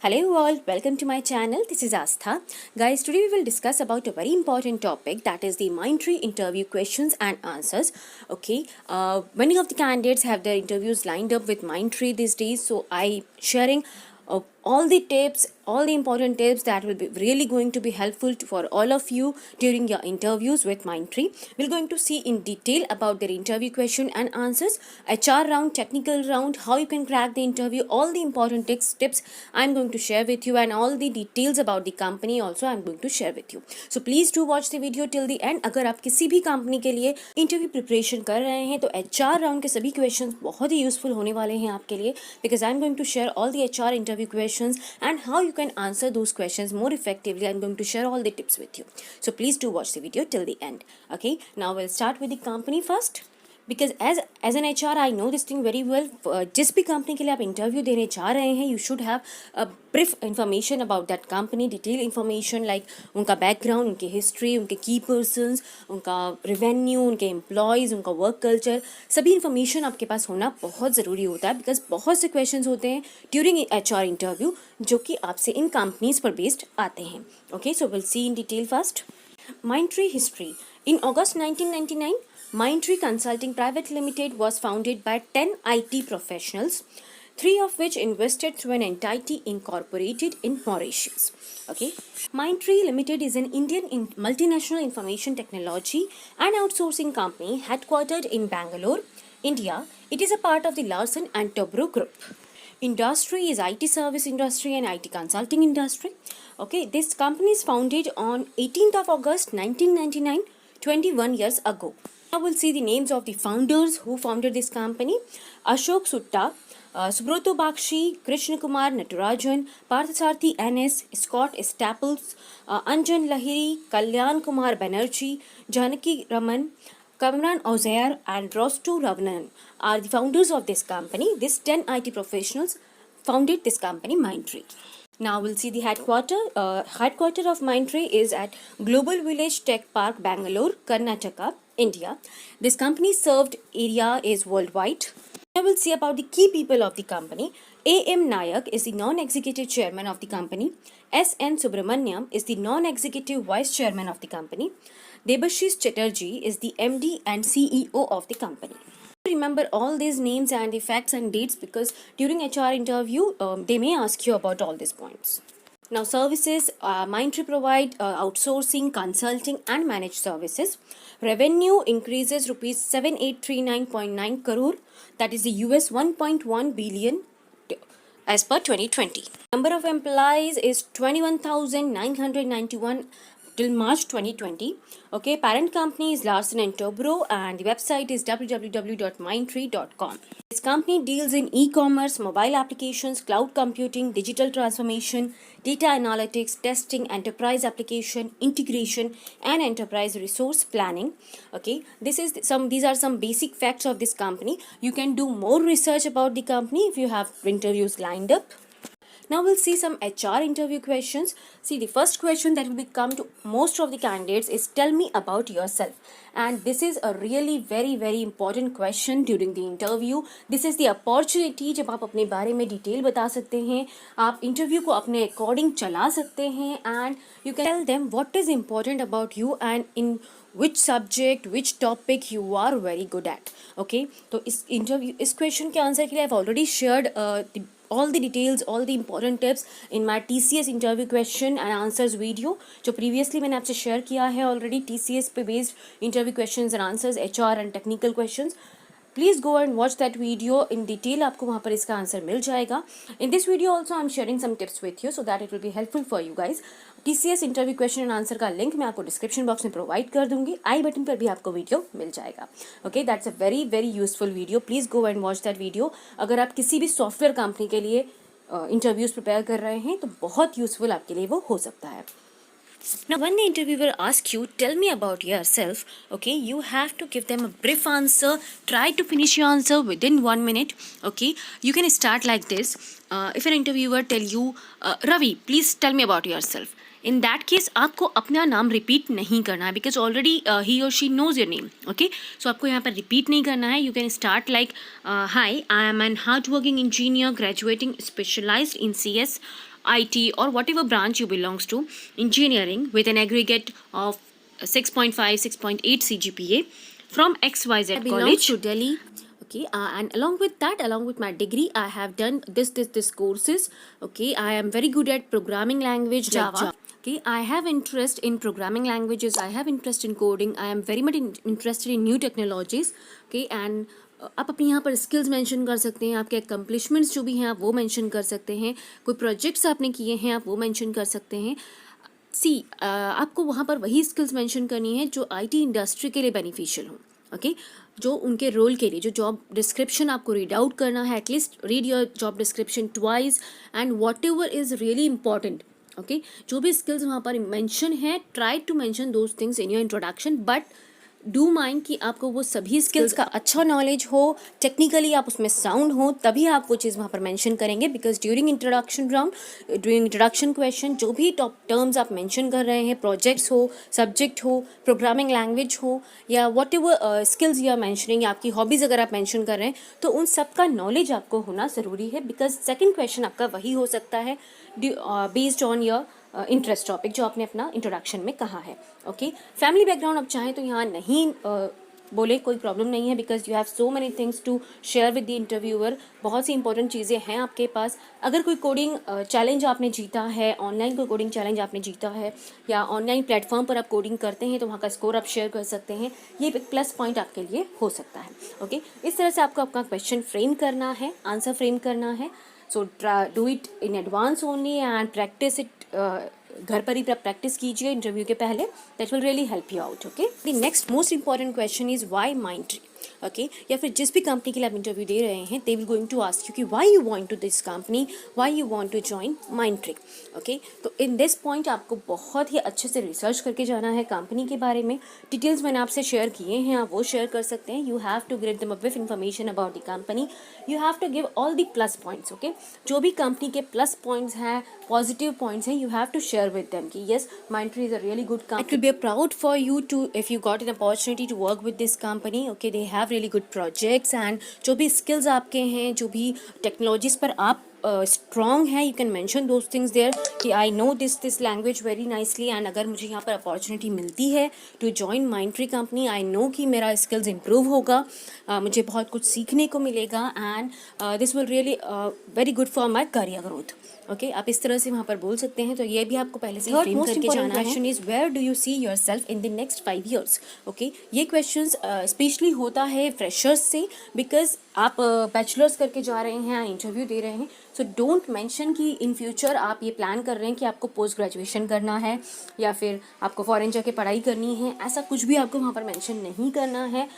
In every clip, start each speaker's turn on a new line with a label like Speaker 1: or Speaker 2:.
Speaker 1: Hello all, welcome to my channel. This is Astha. Guys, today we will discuss about a very important topic, that is the Mindtree interview questions and answers. Okay, many of the candidates have their interviews lined up with Mindtree these days, so I sharing all the tips, all the important tips that will be really going to be helpful for all of you during your interviews with Mindtree. We're going to see in detail about their interview question and answers, HR round, technical round, how you can crack the interview, all the important tips I'm going to share with you, and all the details about the company also I'm going to share with you. So please do watch the video till the end. अगर आप किसी भी company के लिए interview preparation कर रहे हैं तो HR राउंड के सभी क्वेश्चंस बहुत ही यूजफुल होने वाले हैं आपके लिए, because I am going to share all the HR interview questions and how you can answer those questions more effectively. I'm going to share all the tips with you. So please do watch the video till the end. Okay, now we'll start with the company first. Because as an HR I know this thing very well. जिस भी company के लिए आप interview देने जा रहे हैं, you should have a brief information about that company, detail information like उनका बैकग्राउंड, उनकी हिस्ट्री, उनके की पर्सनस, उनका रेवेन्यू, उनके एम्प्लॉयज़, उनका वर्क कल्चर, सभी इंफॉर्मेशन आपके पास होना बहुत ज़रूरी होता है, बिकॉज बहुत से क्वेश्चन होते हैं ड्यूरिंग HR इंटरव्यू जो कि आपसे इन कंपनीज पर बेस्ड आते हैं. Okay, so will see in detail first. Mindtree history. In August 1999, Mindtree Consulting Private Limited was founded by 10 IT professionals, 3 of which invested through an entity incorporated in Mauritius. Okay, Mindtree Limited is an Indian multinational information technology and outsourcing company headquartered in Bangalore, India. It is a part of the Larsen and Toubro Group. Industry is IT service industry and IT consulting industry. Okay, this company is founded on 18th of August 1999, 21 years ago. Now we'll see the names of the founders who founded this company. Ashok Sutta, Subroto Bakshi, Krishna Kumar Natarajan, Parthasarthi NS, Scott Staples, Anjan Lahiri, Kalyan Kumar Banerjee, Janaki Raman, Kamran Ozair and Rostu Ravanan are the founders of this company. These 10 IT professionals founded this company, Mindtree. Now we'll see the headquarter. Headquarter of Mindtree is at Global Village Tech Park, Bangalore, Karnataka, India. This company served area is worldwide. Now we'll see about the key people of the company. A.M. Nayak is the non-executive chairman of the company. S.N. Subramaniam is the non-executive vice chairman of the company. Debashish Chatterjee is the MD and CEO of the company. Remember all these names and the facts and dates because during HR interview they may ask you about all these points. Now services, Mindtree provide outsourcing, consulting and managed services. Revenue increases rupees 7839.9 crore, that is the US 1.1 billion as per 2020. Number of employees is 21,991 till March 2020. Okay, parent company is Larsen and Toubro and the website is www.mindtree.com. This company deals in e-commerce, mobile applications, cloud computing, digital transformation, data analytics, testing, enterprise application, integration and enterprise resource planning. Okay, these are some basic facts of this company. You can do more research about the company if you have interviews lined up. Now we'll see some HR interview questions. See, the first question that will come to most of the candidates is tell me about yourself. And this is a really very important question during the interview. This is the opportunity जब आप अपने बारे में detail बता सकते हैं, आप interview को अपने अकॉर्डिंग चला सकते हैं and you can tell them what is important about you and in which subject, which topic you are very good at. Okay, तो इस क्वेश्चन के आंसर के लिए I've already shared all the details, all the important tips in my TCS interview question and answers video जो previously मैंने आपसे share किया है already. TCS पे based interview questions and answers, HR and technical questions. Please go and watch that video in detail. आपको वहाँ पर इसका आंसर मिल जाएगा. In this video also I'm sharing some tips with you so that it will be helpful for you guys. TCS interview question and answer का link मैं आपको description box में provide कर दूंगी. आई बटन पर भी आपको वीडियो मिल जाएगा. Okay, that's a very useful video. Please go and watch that video. अगर आप किसी भी सॉफ्टवेयर कंपनी के लिए इंटरव्यूज़ प्रिपेयर कर रहे हैं तो बहुत यूजफुल आपके लिए वो हो सकता है. Now, when the interviewer asks you, tell me about yourself, okay, you have to give them a brief answer. Try to finish your answer within 1 minute, okay. You can start like this. If an interviewer tell you, Ravi, please tell me about yourself. In that case, आपको अपना नाम repeat नहीं करना है because already he or she knows your name, okay. So आपको यहाँ पर repeat नहीं करना है. You can start like, Hi, I am an hardworking engineer graduating specialized in CS IT or whatever branch you belongs to, engineering with an aggregate of 6.5, 6.8 CGPA from XYZ college to Delhi. Okay, and along with that, along with my degree, I have done this courses. Okay, I am very good at programming language like Java. Okay, I have interest in programming languages. I have interest in coding. I am very much interested in new technologies. Okay, and आप अपनी यहाँ पर skills mention कर सकते हैं, आपके accomplishments जो भी हैं आप वो मेंशन कर सकते हैं, कोई प्रोजेक्ट्स आपने किए हैं आप वो मेंशन कर सकते हैं. सी आपको वहाँ पर वही स्किल्स मेंशन करनी है जो आईटी इंडस्ट्री के लिए बेनिफिशियल हो. ओके, जो उनके रोल के लिए जो जॉब डिस्क्रिप्शन आपको रीड आउट करना है, at least read your job description twice and whatever is really important. Okay, जो भी स्किल्स वहाँ पर मेंशन है, try to mention those things in your introduction, but do mind कि आपको वो सभी स्किल्स का अच्छा नॉलेज हो, टेक्निकली आप उसमें साउंड हो, तभी आप वो चीज़ वहाँ पर मेंशन करेंगे. Because during introduction round, during introduction question, जो भी टॉप टर्म्स आप मेंशन कर रहे हैं, प्रोजेक्ट्स हो, सब्जेक्ट हो, प्रोग्रामिंग लैंग्वेज हो, या whatever skills you are mentioning, आपकी हॉबीज़ अगर आप मेंशन कर रहे हैं, तो उन सब का नॉलेज आपको होना ज़रूरी है. बिकॉज सेकेंड क्वेश्चन आपका वही हो सकता है based on your interest topic जो आपने अपना इंट्रोडक्शन में कहा है. ओके, फैमिली बैकग्राउंड आप चाहें तो यहाँ नहीं बोले, कोई प्रॉब्लम नहीं है. Because you have so many things to share with the interviewer. बहुत सी इंपॉर्टेंट चीज़ें हैं आपके पास. अगर कोई कोडिंग चैलेंज आपने जीता है, ऑनलाइन कोई कोडिंग चैलेंज आपने जीता है, या ऑनलाइन प्लेटफॉर्म पर आप कोडिंग करते हैं, तो वहाँ का स्कोर आप शेयर कर सकते हैं. ये एक प्लस पॉइंट आपके लिए हो सकता है. ओके, इस तरह से आपको आपका क्वेश्चन फ्रेम करना है, आंसर फ्रेम करना है. So do it in advance only and practice it. घर पर ही प्रैक्टिस कीजिए इंटरव्यू के पहले. That will really help you out. Okay, the next most important question is why Mindtree. Okay, या फिर जिस भी कंपनी के लिए आप इंटरव्यू दे रहे हैं, they will going to ask you कि why you want to this company, why you want to join Mindtree. Okay, तो इन दिस पॉइंट आपको बहुत ही अच्छे से रिसर्च करके जाना है कंपनी के बारे में. डिटेल्स मैंने आपसे शेयर किए हैं, आप वो शेयर कर सकते हैं. You have to give them with information about the company. You have to give all the plus points. Okay, जो भी कंपनी के प्लस पॉइंट्स हैं, पॉजिटिव पॉइंट्स हैं, you have to share with them कि yes, Mindtree is a really good company. It will be a proud for you to if you got an opportunity to work with this company. Okay, they have really good projects and जो भी skills आपके हैं, जो भी technologies पर आप strong है, you can mention those things there कि I know this language very nicely and अगर मुझे यहाँ पर opportunity मिलती है to join Mindtree company, I know कि मेरा skills improve होगा, मुझे बहुत कुछ सीखने को मिलेगा and this will really very good for my career growth. Okay, आप इस तरह से वहाँ पर बोल सकते हैं. तो ये भी आपको पहले से फ्रेम करके जाना है. Question is where do you see your self in the next 5 years. Okay, ये क्वेश्चन स्पेशली होता है फ्रेशर्स से, बिकॉज आप बैचलर्स करके जा रहे हैं, इंटरव्यू दे रहे हैं. सो डोंट मेंशन कि इन फ्यूचर आप ये प्लान कर रहे हैं कि आपको पोस्ट ग्रेजुएशन करना है या फिर आपको फॉरेन जाके पढ़ाई करनी है. ऐसा कुछ भी आपको वहाँ पर मेंशन नहीं करना है.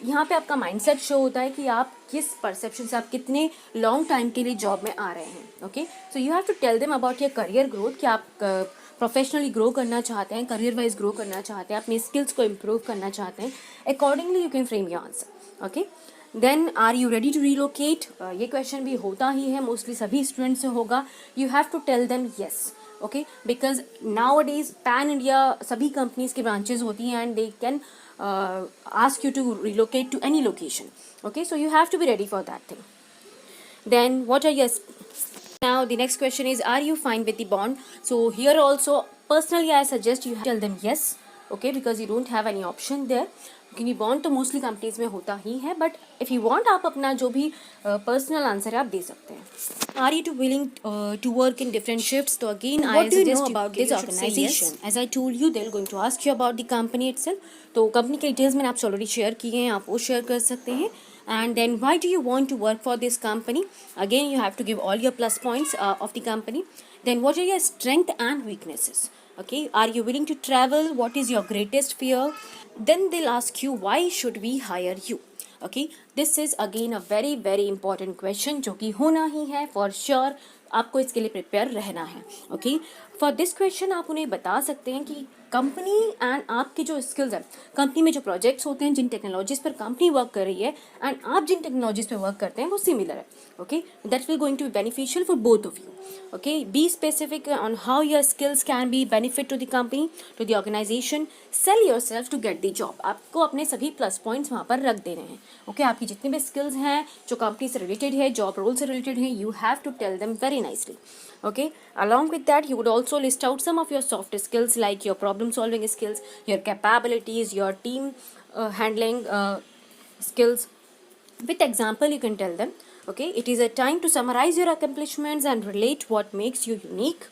Speaker 1: यहाँ पे आपका माइंडसेट शो होता है कि आप किस परसेप्शन से, आप कितने लॉन्ग टाइम के लिए जॉब में आ रहे हैं. Okay, so you have to tell them about your career growth कि आप प्रोफेशनली ग्रो करना चाहते हैं, करियर वाइज ग्रो करना चाहते हैं, अपनी स्किल्स को इम्प्रूव करना चाहते हैं. Accordingly you can frame your answer. Okay, then are you ready to relocate. ये क्वेश्चन भी होता ही है, मोस्टली सभी स्टूडेंट्स से होगा. You have to tell them yes. Okay, because now days pan India सभी कंपनीज के ब्रांचेज होती हैं and they can ask you to relocate to any location. Okay, so you have to be ready for that thing. Then what are your now the next question is, are you fine with the bond? So here also personally I suggest you tell them yes. Okay, because you don't have any option there. क्योंकि bond तो mostly companies में होता ही है, but if you want आप अपना जो भी पर्सनल आंसर है आप दे सकते हैं. Are you to willing to work in different shifts. तो again I suggest about this organisation. As I told you, they will going to ask you about the company itself. तो company के details मैंने आपसे already share किए हैं, आप वो share कर सकते हैं. And then why do you want to work for this company? Again, you have to give all your plus points of the company. Then what are your strengths and weaknesses? Okay, are you willing to travel? What is your greatest fear? Then they'll ask you, why should we hire you? Okay, this is again a very very important question जो कि होना ही है for sure. आपको इसके लिए prepare रहना है. Okay, for this question आप उन्हें बता सकते हैं कि कंपनी एंड आपकी जो स्किल्स हैं, कंपनी में जो प्रोजेक्ट्स होते हैं, जिन टेक्नोलॉजीज़ पर कंपनी वर्क कर रही है एंड आप जिन टेक्नोलॉजीज़ पर वर्क करते हैं वो सिमिलर है. Okay, that will going to be beneficial for both of you. Okay, be specific on how your skills can be benefit to the company, to the organization. Sell your self to get the job. आपको अपने सभी plus points वहाँ पर रख देने हैं. Okay, आपकी जितनी भी स्किल्स हैं जो कंपनी से रिलेटेड है, जॉब रोल से रिलेटेड है, you have to tell them very nicely. Okay, along with that you would also list out some of your soft skills like your problem solving skills, your capabilities, your team handling skills. With example you can tell them. Okay, it is a time to summarize your accomplishments and relate what makes you unique.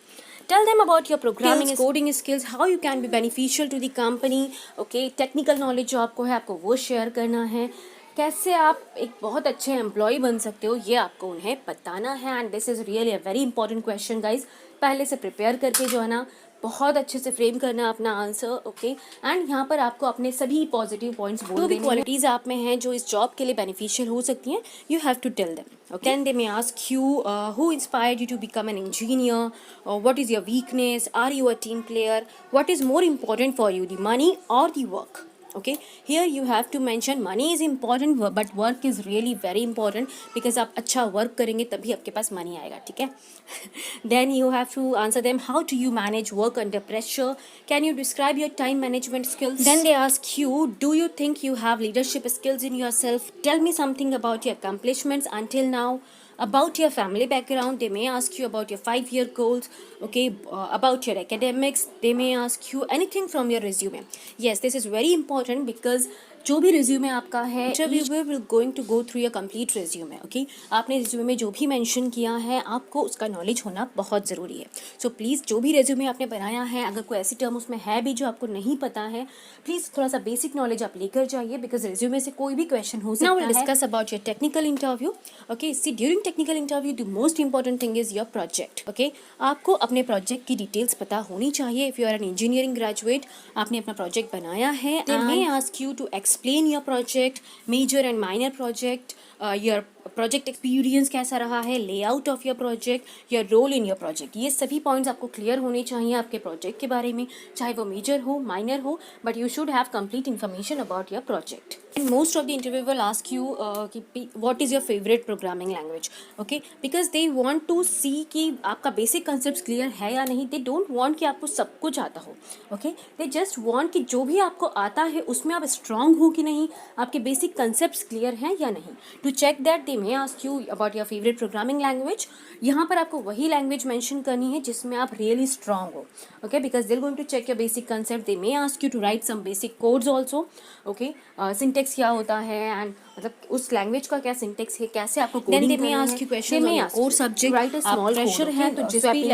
Speaker 1: Tell them about your programming skills, coding skills, how you can be beneficial to the company. Okay, technical knowledge जो आपको है आपको वो share करना है. कैसे आप एक बहुत अच्छे एम्प्लॉय बन सकते हो ये आपको उन्हें बताना है. And this is really a very important question guys. पहले से प्रिपेयर करके जो है ना बहुत अच्छे से फ्रेम करना है अपना आंसर. ओके, एंड यहाँ पर आपको अपने सभी पॉजिटिव पॉइंट्स बोल देने हैं. क्वालिटीज़ आप में हैं जो इस जॉब के लिए बेनिफिशियल हो सकती हैं, you have to tell them. Okay, then they may ask you who inspired you to become an engineer, or what is your weakness, are you a team player, what is more important for you, the money or the work. Okay, here you have to mention money is important but work is really very important because आप अच्छा work करेंगे तभी आपके पास money आएगा. ठीक है. Then you have to answer them, how do you manage work under pressure, can you describe your time management skills. Then they ask you, do you think you have leadership skills in yourself, tell me something about your accomplishments until now. About your family background, they may ask you about your 5-year goals. Okay, about your academics, they may ask you anything from your resume. Yes, this is very important because जो भी resume आपका है, interviewer will going to go through your complete resume. Okay, आपने resume में जो भी mention किया है आपको उसका नॉलेज होना बहुत ज़रूरी है. सो प्लीज़ जो भी रिज्यूमे आपने बनाया है, अगर कोई ऐसी टर्म उसमें है भी जो आपको नहीं पता है, प्लीज़ थोड़ा सा बेसिक नॉलेज आप लेकर जाइए बिकॉज रिज्यूमे से कोई भी क्वेश्चन हो सकता है. Now will discuss about your technical interview. Okay, see during technical interview the most important thing is your project. Okay, आपको अपने प्रोजेक्ट की डिटेल्स पता होनी चाहिए. If you are an engineering graduate, आपने अपना प्रोजेक्ट बनाया है, they may ask you to explain your project, major and minor project, your project experience कैसा रहा है, layout of your project, your role in your project. ये सभी points आपको क्लियर होने चाहिए आपके प्रोजेक्ट के बारे में, चाहे वो मेजर हो माइनर हो, but you should have complete information about your project. And most of the interview will ask you कि what is your favourite programming language. Okay, because they want to see कि आपका basic concept clear है या नहीं. They don't want कि आपको सब कुछ आता हो. ओके, दे जस्ट वांट कि जो भी आपको आता है उसमें आप स्ट्रांग हो कि नहीं, आपके बेसिक कंसेप्ट क्लियर हैं या नहीं. To check that they may ask you about your favorite programming language. यहाँ पर आपको वही लैंग्वेज मेंशन करनी है जिसमें आप रियली स्ट्रांग हो. Okay, because they going to check your basic concept. They may ask you to write some basic codes also. Okay, syntax क्या होता है एंड मतलब उस लैंग्वेज का क्या सिंटेक्स है, कैसे आपको कोडिंग करनी है. Ask you question on core subject, right a small pressure है तो जिस भी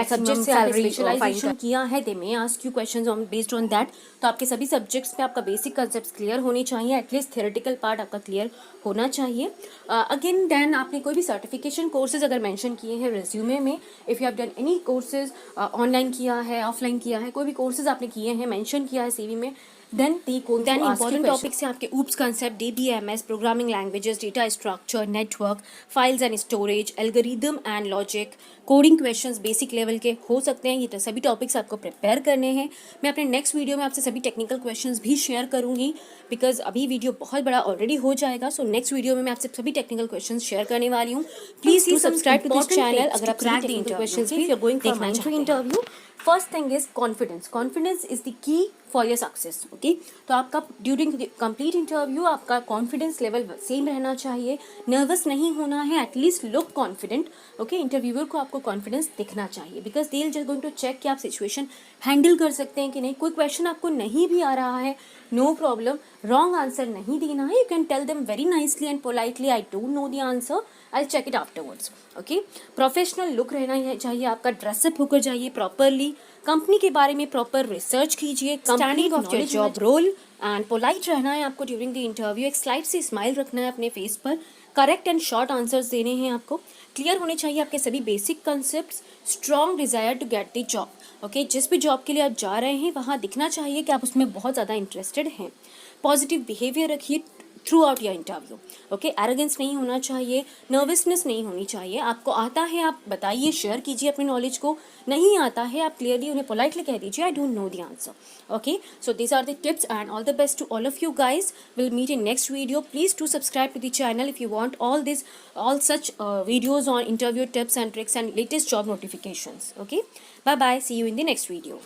Speaker 1: सब्जेक्ट से आपने स्पेशलाइजेशन किया है, they may ask you questions on based on that. तो आपके सभी सब्जेक्ट्स में आपका बेसिक कंसेप्ट क्लियर होने चाहिए, एटलीस्ट थ्योरेटिकल पार्ट आपका क्लियर होना चाहिए. अगेन देन आपने कोई भी सर्टिफिकेशन कोर्सेज अगर मेंशन किए हैं रिज्यूमे में, if you have done any courses, online किया है, ऑफलाइन किया है, कोई भी कोर्सेज आपने किए हैं, मेंशन किया है सीवी में, then important topics हैं आपके oops concept, DBMS, programming languages, data structure, network, files and storage, algorithm and logic, coding questions basic level के हो सकते हैं. ये तो सभी टॉपिक्स आपको प्रिपेयर करने हैं. मैं अपने नेक्स्ट वीडियो में आपसे सभी टेक्निकल क्वेश्चंस भी शेयर करूंगी बिकॉज अभी वीडियो बहुत बड़ा ऑलरेडी हो जाएगा. सो नेक्स्ट वीडियो में मैं आपसे सभी टेक्निकल क्वेश्चंस शेयर करने वाली हूँ. Please do subscribe to this channel अगर आप क्रैक द क्वेश्चंस भी going for my interview. First thing is confidence. Confidence is the key for your success. Okay, तो आपका ड्यूरिंग कंप्लीट इंटरव्यू आपका confidence level same रहना चाहिए. Nervous नहीं होना है, at least look confident. Okay, interviewer को आपको कॉन्फिडेंस दिखना चाहिए because they will just going to check कि आप सिचुएशन हैंडल कर सकते हैं कि नहीं. कोई क्वेश्चन आपको नहीं भी आ रहा है, नो प्रॉब्लम, रॉन्ग आंसर नहीं देना है. You can tell them very nicely and politely, I don't know the answer, I check it afterwards. Okay, professional look रहना चाहिए आपका, ड्रेसअप होकर जाइए प्रॉपरली, कंपनी के बारे में प्रॉपर रिसर्च कीजिए, standing of your job role and polite रहना है आपको ड्यूरिंग द इंटरव्यू. एक स्लाइड से स्माइल रखना है अपने फेस पर, करेक्ट एंड शॉर्ट आंसर्स देने हैं आपको, क्लियर होने चाहिए आपके सभी basic concepts, strong desire to get the job. Okay, जिस भी जॉब के लिए आप जा रहे हैं वहाँ दिखना चाहिए कि आप उसमें बहुत ज़्यादा इंटरेस्टेड हैं. पॉजिटिव बिहेवियर रखिए through out your interview. Okay, arrogance नहीं होना चाहिए, नर्वसनेस नहीं होनी चाहिए. आपको आता है आप बताइए, शेयर कीजिए अपनी नॉलेज को. नहीं आता है आप क्लियरली उन्हें पोलाइटली कह दीजिए, I don't know the answer. Okay, so these are the tips and all the best to all of you guys. Will meet in next video. Please do subscribe to the channel if you want all such videos on interview tips and tricks and latest job notifications. Okay, bye bye, see you in the next video.